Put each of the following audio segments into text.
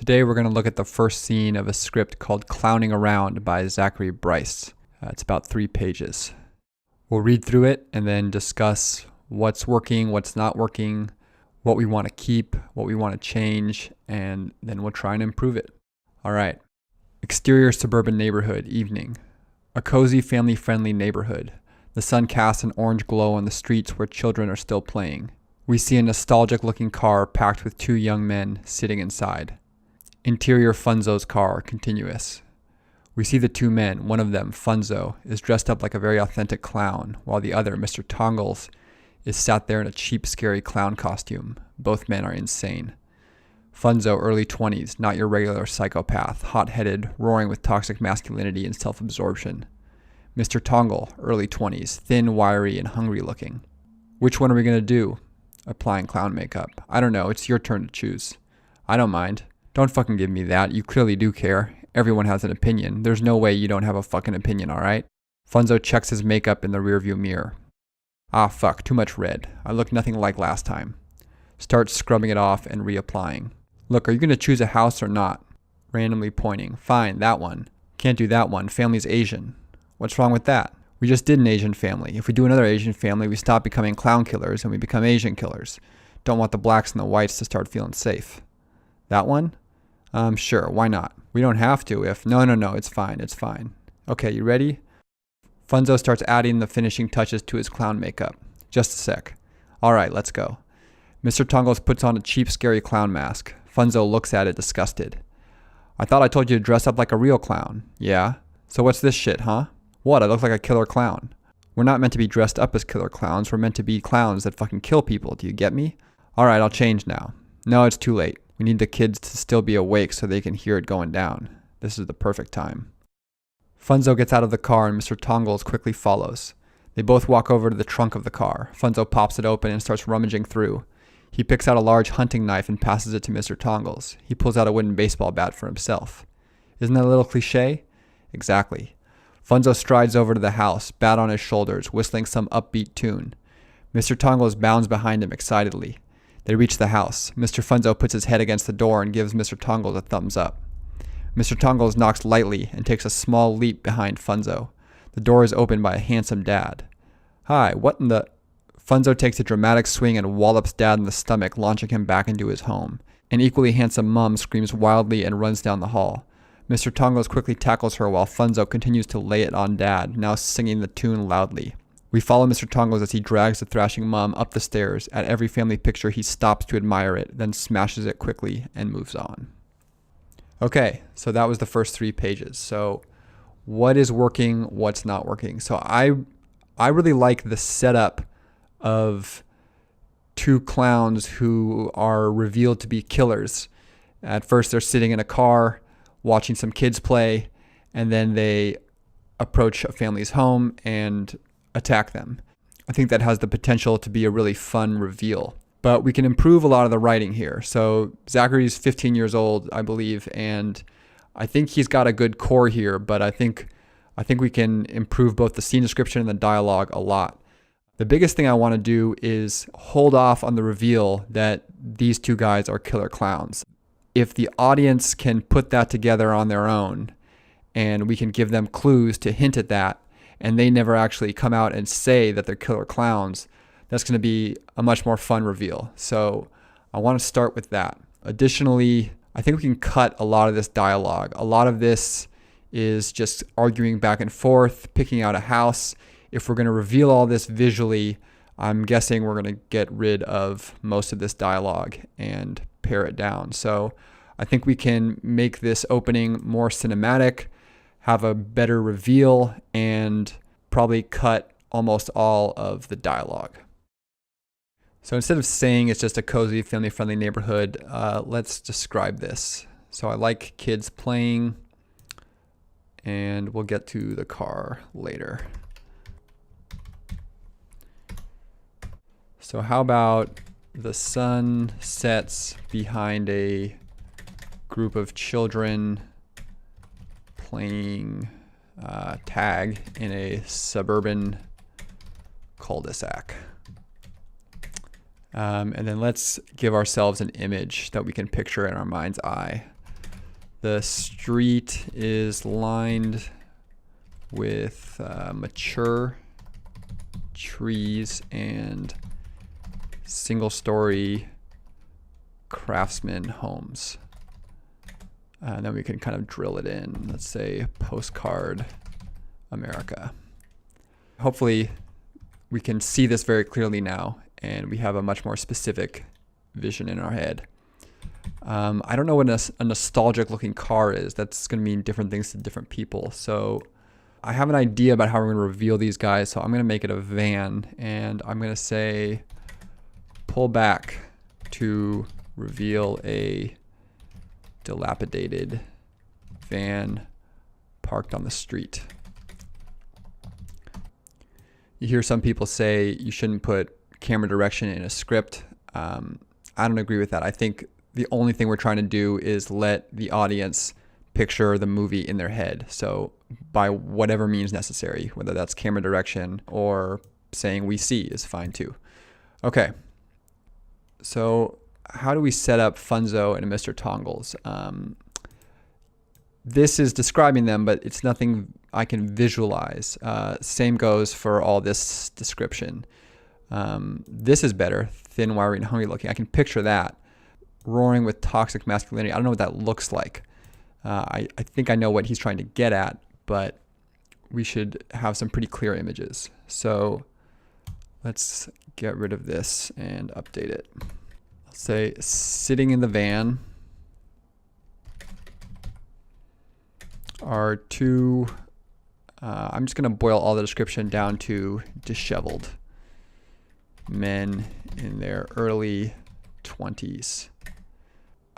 Today we're going to look at the first scene of a script called Clowning Around by Zachary Bryce. It's about 3 pages. We'll read through it and then discuss what's working, what's not working, what we want to keep, what we want to change, and then we'll try and improve it. All right. Exterior suburban neighborhood, evening. A cozy, family-friendly neighborhood. The sun casts an orange glow on the streets where children are still playing. We see a nostalgic-looking car packed with 2 young men sitting inside. Interior Funzo's car, continuous. We see the 2 men. One of them, Funzo, is dressed up like a very authentic clown, while the other, Mr. Tongles, is sat there in a cheap, scary clown costume. Both men are insane. Funzo, early 20s, not your regular psychopath, hot-headed, roaring with toxic masculinity and self-absorption. Mr. Tongle, early 20s, thin, wiry, and hungry-looking. Which one are we going to do? Applying clown makeup. I don't know. It's your turn to choose. I don't mind. Don't fucking give me that. You clearly do care. Everyone has an opinion. There's no way you don't have a fucking opinion, alright? Funzo checks his makeup in the rearview mirror. Ah, fuck. Too much red. I look nothing like last time. Starts scrubbing it off and reapplying. Look, are you going to choose a house or not? Randomly pointing. Fine, that one. Can't do that one. Family's Asian. What's wrong with that? We just did an Asian family. If we do another Asian family, we stop becoming clown killers and we become Asian killers. Don't want the blacks and the whites to start feeling safe. That one? Sure, why not? We don't have to if... No, it's fine. Okay, you ready? Funzo starts adding the finishing touches to his clown makeup. Just a sec. Alright, let's go. Mr. Tongles puts on a cheap, scary clown mask. Funzo looks at it, disgusted. I thought I told you to dress up like a real clown. Yeah? So what's this shit, huh? What? I look like a killer clown. We're not meant to be dressed up as killer clowns. We're meant to be clowns that fucking kill people. Do you get me? Alright, I'll change now. No, it's too late. We need the kids to still be awake so they can hear it going down. This is the perfect time. Funzo gets out of the car and Mr. Tongles quickly follows. They both walk over to the trunk of the car. Funzo pops it open and starts rummaging through. He picks out a large hunting knife and passes it to Mr. Tongles. He pulls out a wooden baseball bat for himself. Isn't that a little cliche? Exactly. Funzo strides over to the house, bat on his shoulders, whistling some upbeat tune. Mr. Tongles bounds behind him excitedly. They reach the house. Mr. Funzo puts his head against the door and gives Mr. Tongles a thumbs up. Mr. Tongles knocks lightly and takes a small leap behind Funzo. The door is opened by a handsome dad. Hi, what in the... Funzo takes a dramatic swing and wallops Dad in the stomach, launching him back into his home. An equally handsome mum screams wildly and runs down the hall. Mr. Tongles quickly tackles her while Funzo continues to lay it on Dad, now singing the tune loudly. We follow Mr. Tongles as he drags the thrashing mom up the stairs. At every family picture, he stops to admire it, then smashes it quickly and moves on. Okay, so that was the first 3 pages. So what is working, what's not working? So I really like the setup of 2 clowns who are revealed to be killers. At first, they're sitting in a car watching some kids play, and then they approach a family's home and attack them. I think that has the potential to be a really fun reveal. But we can improve a lot of the writing here. So Zachary's 15 years old, I believe, and I think he's got a good core here, but I think we can improve both the scene description and the dialogue a lot. The biggest thing I want to do is hold off on the reveal that these 2 guys are killer clowns. If the audience can put that together on their own, and we can give them clues to hint at that, and they never actually come out and say that they're killer clowns, that's going to be a much more fun reveal. So I want to start with that. Additionally, I think we can cut a lot of this dialogue. A lot of this is just arguing back and forth, picking out a house. If we're going to reveal all this visually, I'm guessing we're going to get rid of most of this dialogue and pare it down. So I think we can make this opening more cinematic, have a better reveal, and probably cut almost all of the dialogue. So instead of saying it's just a cozy, family-friendly neighborhood, let's describe this. So I like kids playing, and we'll get to the car later. So how about the sun sets behind a group of children playing tag in a suburban cul-de-sac. And then let's give ourselves an image that we can picture in our mind's eye. The street is lined with mature trees and single-story craftsman homes. And then we can kind of drill it in. Let's say postcard America. Hopefully we can see this very clearly now, and we have a much more specific vision in our head. I don't know what a nostalgic looking car is. That's going to mean different things to different people. So I have an idea about how we're going to reveal these guys. So I'm going to make it a van, and I'm going to say pull back to reveal a dilapidated van parked on the street. You hear some people say you shouldn't put camera direction in a script. I don't agree with that. I think the only thing we're trying to do is let the audience picture the movie in their head. So by whatever means necessary, whether that's camera direction or saying we see is fine too. Okay. So how do we set up Funzo and Mr. Tongles? This is describing them, but it's nothing I can visualize. Same goes for all this description. This is better. Thin, wiry, and hungry looking. I can picture that. Roaring with toxic masculinity. I don't know what that looks like. I think I know what he's trying to get at, but we should have some pretty clear images. So let's get rid of this and update it. I'll say sitting in the van are two, I'm just going to boil all the description down to disheveled men in their early 20s.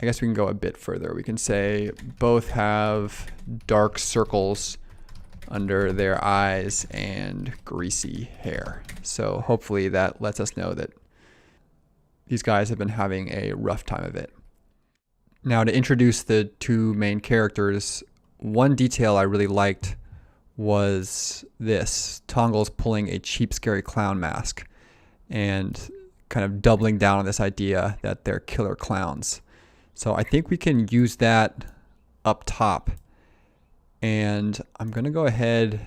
I guess we can go a bit further. We can say both have dark circles under their eyes and greasy hair. So hopefully that lets us know that these guys have been having a rough time of it. Now, to introduce the two main characters, one detail I really liked was this. Tongles pulling a cheap, scary clown mask and kind of doubling down on this idea that they're killer clowns. So I think we can use that up top. And I'm going to go ahead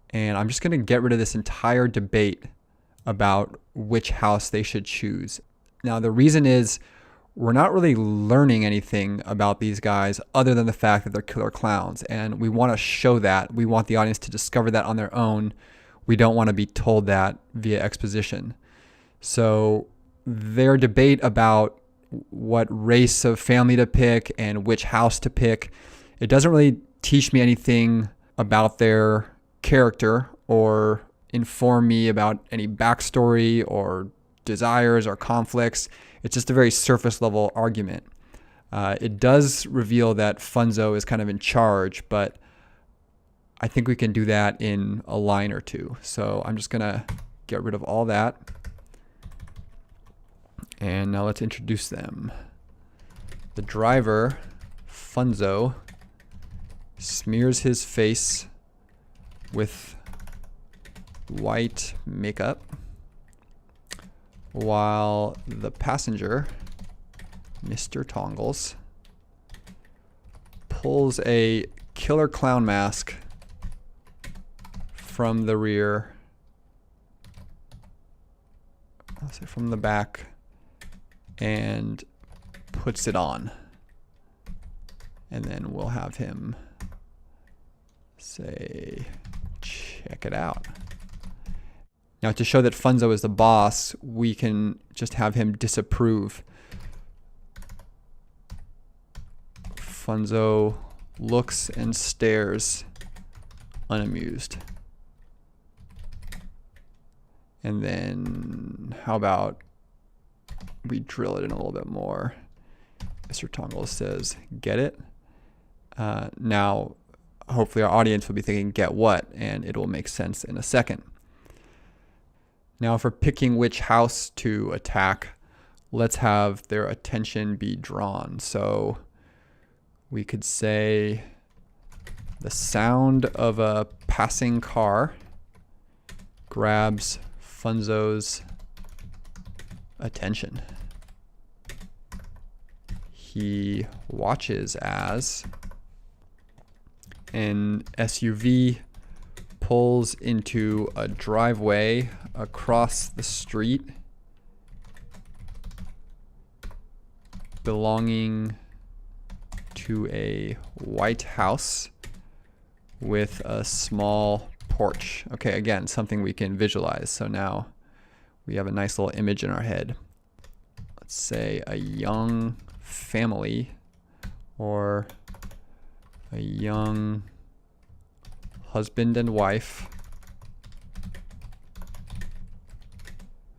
and I'm just going to get rid of this entire debate about which house they should choose. Now, the reason is we're not really learning anything about these guys other than the fact that they're killer clowns. And we want to show that. We want the audience to discover that on their own. We don't want to be told that via exposition. So their debate about what race of family to pick and which house to pick, it doesn't really teach me anything about their character or inform me about any backstory or desires or conflicts. It's just a very surface level argument. It does reveal that Funzo is kind of in charge, but I think we can do that in a line or two. So I'm just gonna get rid of all that. And now let's introduce them. The driver, Funzo, smears his face with white makeup, while the passenger, Mr. Tongles, pulls a killer clown mask from the rear, I'll say from the back, and puts it on. And then we'll have him say, check it out. Now, to show that Funzo is the boss, we can just have him disapprove. Funzo looks and stares unamused. And then how about we drill it in a little bit more? Mr. Tongles says, get it? Now, hopefully our audience will be thinking, get what? And it will make sense in a second. Now, for picking which house to attack, let's have their attention be drawn. So we could say the sound of a passing car grabs Funzo's attention. he watches as an SUV pulls into a driveway across the street belonging to a white house with a small porch. Okay, again, something we can visualize. So now we have a nice little image in our head. Let's say a young family or a young husband and wife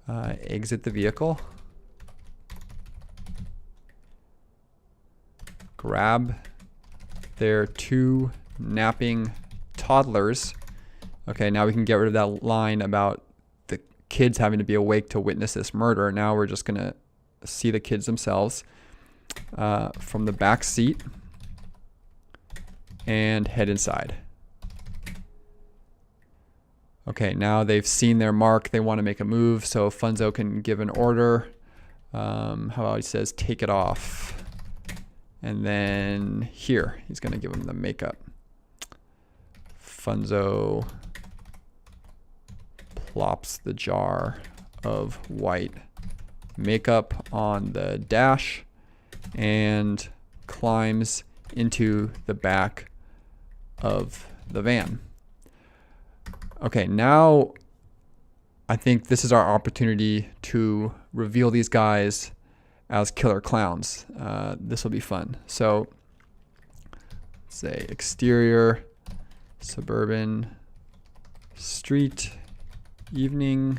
exit the vehicle, grab their 2 napping toddlers. Okay, now we can get rid of that line about the kids having to be awake to witness this murder. Now we're just going to see the kids themselves from the back seat and head inside. Okay, now they've seen their mark. They want to make a move, so Funzo can give an order. How about he says, take it off. And then here, he's going to give him the makeup. Funzo plops the jar of white makeup on the dash and climbs into the back of the van. Okay, now I think this is our opportunity to reveal these guys as killer clowns. This will be fun. So, let's say exterior, suburban, street, evening.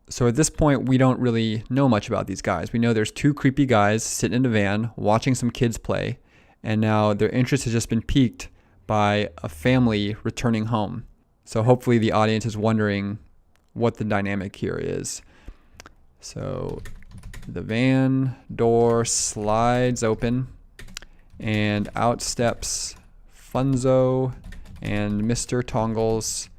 So at this point, we don't really know much about these guys. We know there's 2 creepy guys sitting in a van watching some kids play, and now their interest has just been piqued by a family returning home. So hopefully the audience is wondering what the dynamic here is. So the van door slides open and out steps Funzo and Mr. Tongles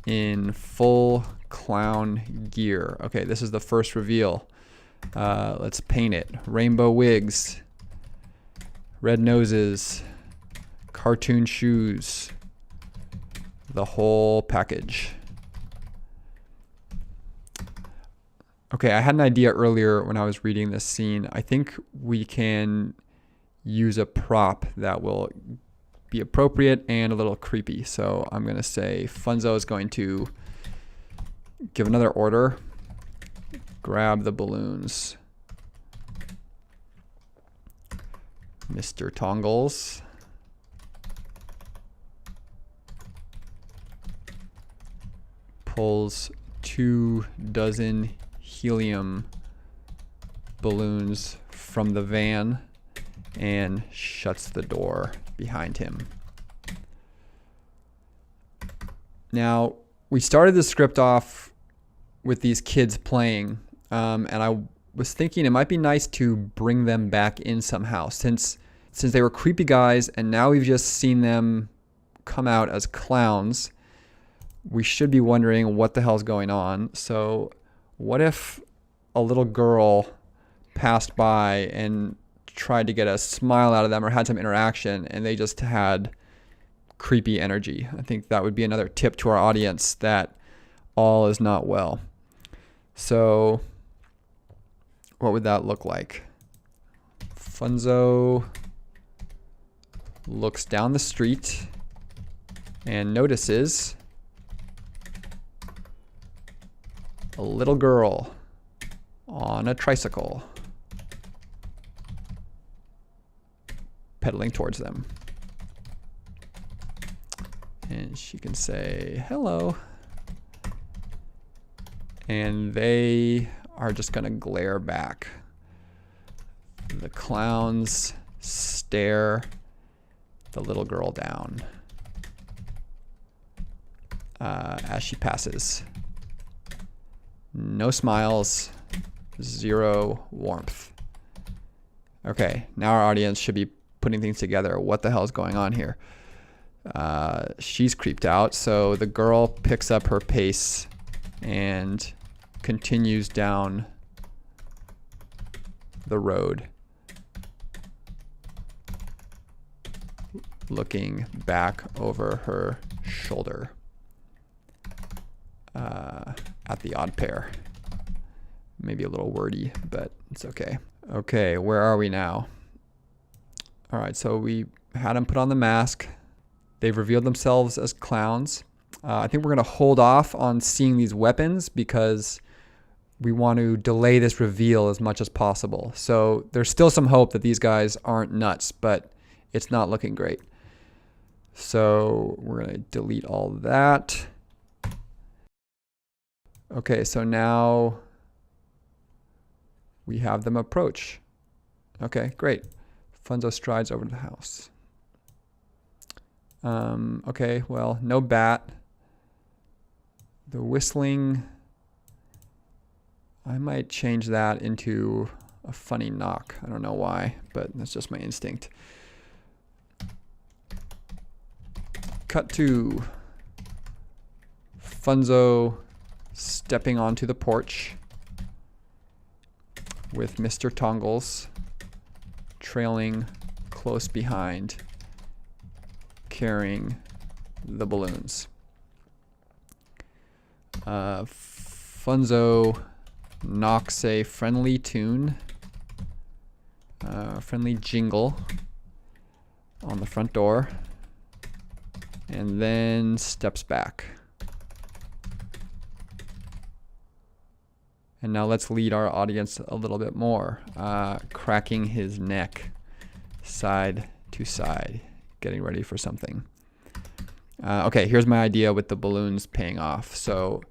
in full clown gear. Okay, this is the first reveal. Let's paint it. Rainbow wigs, red noses, cartoon shoes, the whole package. Okay, I had an idea earlier when I was reading this scene. I think we can use a prop that will be appropriate and a little creepy. So I'm going to say Funzo is going to give another order. Grab the balloons. Mr. Tongles pulls 2 dozen helium balloons from the van and shuts the door behind him. Now, we started the script off with these kids playing, and I was thinking it might be nice to bring them back in somehow, since they were creepy guys and now we've just seen them come out as clowns. We should be wondering what the hell's going on. So what if a little girl passed by and tried to get a smile out of them or had some interaction and they just had creepy energy? I think that would be another tip to our audience that all is not well. So what would that look like? Funzo looks down the street and notices a little girl on a tricycle pedaling towards them. And she can say hello. And they are just going to glare back. The clowns stare the little girl down as she passes. No smiles, 0 warmth. Okay, now our audience should be putting things together. What the hell is going on here? She's creeped out, so the girl picks up her pace and continues down the road, looking back over her shoulder at the odd pair. Maybe a little wordy, but it's okay. Okay, where are we now? All right, so we had them put on the mask. They've revealed themselves as clowns. I think we're going to hold off on seeing these weapons because we want to delay this reveal as much as possible. So there's still some hope that these guys aren't nuts, but it's not looking great. So we're going to delete all that. Okay, so now we have them approach. Okay, great. Funzo strides over to the house. Okay, well, no bat. The whistling, I might change that into a funny knock. I don't know why, but that's just my instinct. Cut to Funzo stepping onto the porch with Mr. Tongles trailing close behind, carrying the balloons. Funzo knocks a friendly tune, friendly jingle on the front door, and then steps back. And now let's lead our audience a little bit more, cracking his neck side to side, getting ready for something. Okay, here's my idea with the balloons paying off. So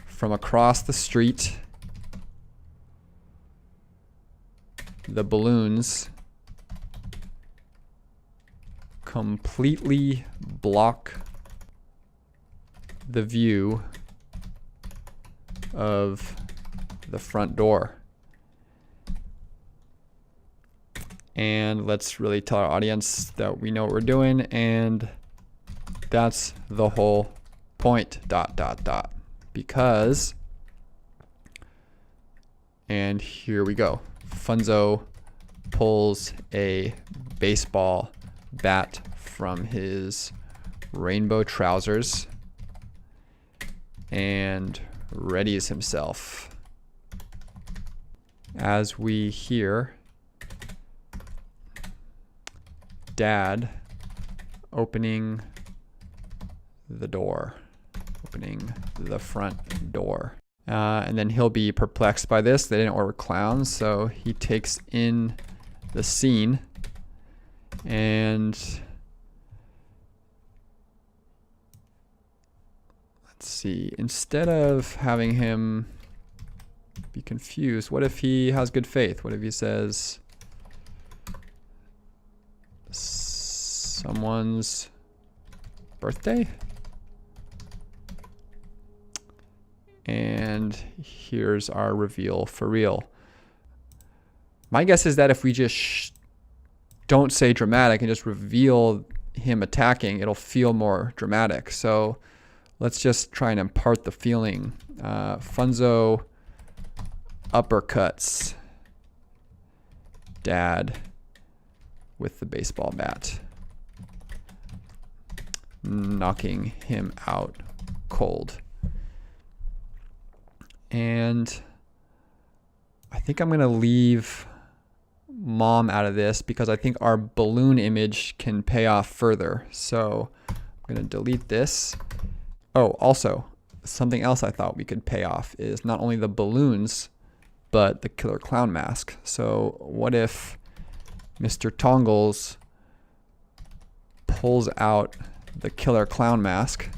from across the street, the balloons completely block the view of the front door. And let's really tell our audience that we know what we're doing, and that's the whole point, ... Because, and here we go, Funzo pulls a baseball bat from his rainbow trousers and readies himself. As we hear Dad opening the door, opening the front door. And then he'll be perplexed by this. They didn't order clowns, so he takes in the scene and let's see, instead of having him be confused, what if he has good faith? What if he says someone's birthday? And here's our reveal for real. My guess is that if we just don't say dramatic and just reveal him attacking, it'll feel more dramatic. So let's just try and impart the feeling. Funzo uppercuts Dad with the baseball bat, knocking him out cold. And I think I'm going to leave Mom out of this because I think our balloon image can pay off further. So I'm going to delete this. Oh, also, something else I thought we could pay off is not only the balloons, but the killer clown mask. So what if Mr. Tongles pulls out the killer clown mask?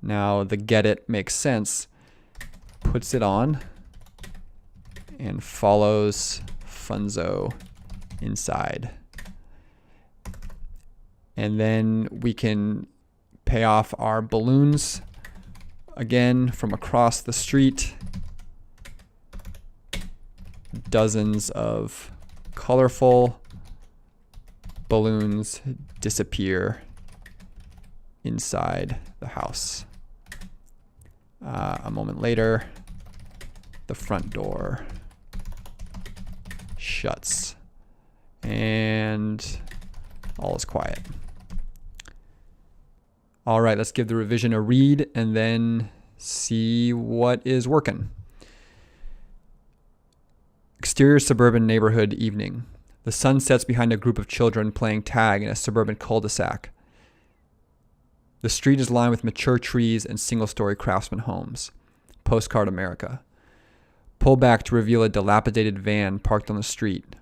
Now the get it makes sense. Puts it on and follows Funzo inside. And then we can pay off our balloons again from across the street. Dozens of colorful balloons disappear inside the house. A moment later, The front door shuts. And all is quiet. All right, let's give the revision a read and then see what is working. Exterior suburban neighborhood evening. The sun sets behind a group of children playing tag in a suburban cul-de-sac. The street is lined with mature trees and single-story craftsman homes. Postcard America. Pull back to reveal a dilapidated van parked on the street.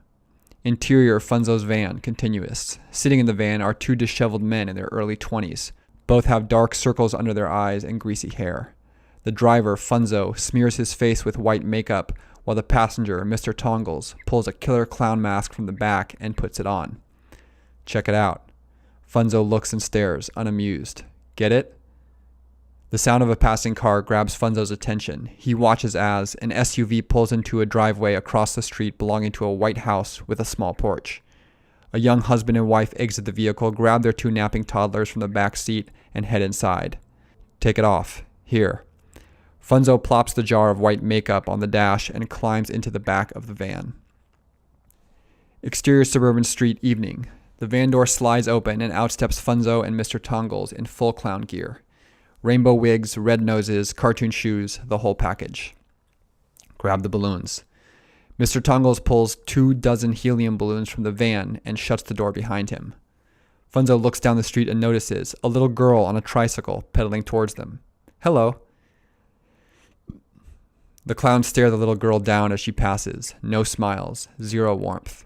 Interior Funzo's van, continuous. Sitting in the van are two disheveled men in their early 20s. Both have dark circles under their eyes and greasy hair. The driver, Funzo, smears his face with white makeup, while the passenger, Mr. Tongles, pulls a killer clown mask from the back and puts it on. Check it out. Funzo looks and stares, unamused. Get it? The sound of a passing car grabs Funzo's attention. He watches as an SUV pulls into a driveway across the street belonging to a white house with a small porch. A young husband and wife exit the vehicle, grab their two napping toddlers from the back seat, and head inside. Take it off. Here. Funzo plops the jar of white makeup on the dash and climbs into the back of the van. Exterior suburban street evening. The van door slides open and out steps Funzo and Mr. Tongles in full clown gear. Rainbow wigs, red noses, cartoon shoes, the whole package. Grab the balloons. Mr. Tongles pulls 24 helium balloons from the van and shuts the door behind him. Funzo looks down the street and notices a little girl on a tricycle pedaling towards them. Hello. The clowns stare the little girl down as she passes. No smiles, zero warmth.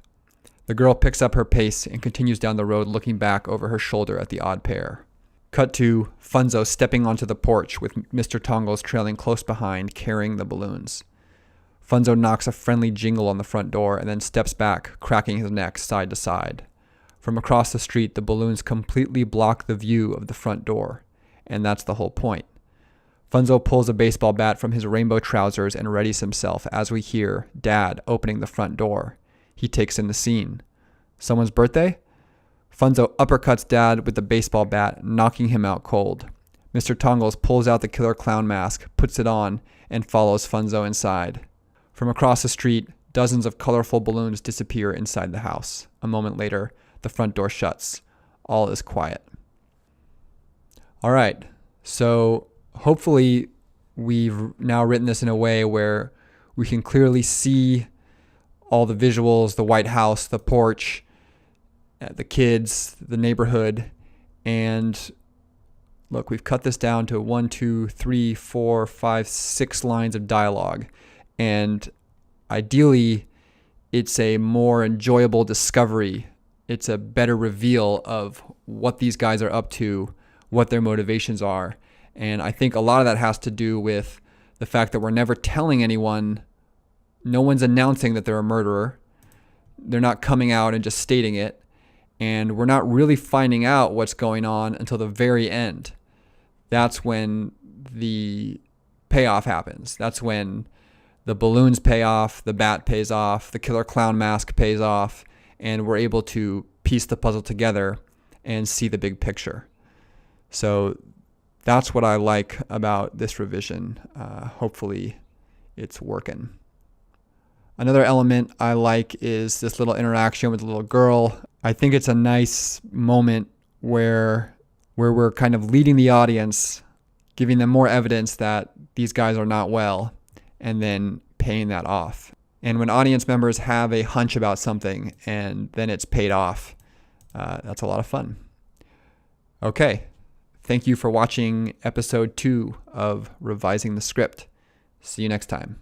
The girl picks up her pace and continues down the road looking back over her shoulder at the odd pair. Cut to Funzo stepping onto the porch with Mr. Tongles trailing close behind, carrying the balloons. Funzo knocks a friendly jingle on the front door and then steps back, cracking his neck side to side. From across the street, the balloons completely block the view of the front door, and that's the whole point. Funzo pulls a baseball bat from his rainbow trousers and readies himself as we hear Dad opening the front door. He takes in the scene. Someone's birthday? Funzo uppercuts Dad with the baseball bat, knocking him out cold. Mr. Tongles pulls out the killer clown mask, puts it on, and follows Funzo inside. From across the street, dozens of colorful balloons disappear inside the house. A moment later, the front door shuts. All is quiet. All right, so hopefully we've now written this in a way where we can clearly see all the visuals, the White House, the porch, the kids, the neighborhood, and look, we've cut this down to 1, 2, 3, 4, 5, 6 lines of dialogue. And ideally, it's a more enjoyable discovery. It's a better reveal of what these guys are up to, what their motivations are. And I think a lot of that has to do with the fact that we're never telling anyone. No one's announcing that they're a murderer. They're not coming out and just stating it. And we're not really finding out what's going on until the very end. That's when the payoff happens. That's when the balloons pay off, the bat pays off, the killer clown mask pays off, and we're able to piece the puzzle together and see the big picture. So that's what I like about this revision. Hopefully it's working. Another element I like is this little interaction with the little girl. I think it's a nice moment where we're kind of leading the audience, giving them more evidence that these guys are not well, and then paying that off. And when audience members have a hunch about something and then it's paid off, that's a lot of fun. Okay, thank you for watching episode 2 of Revising the Script. See you next time.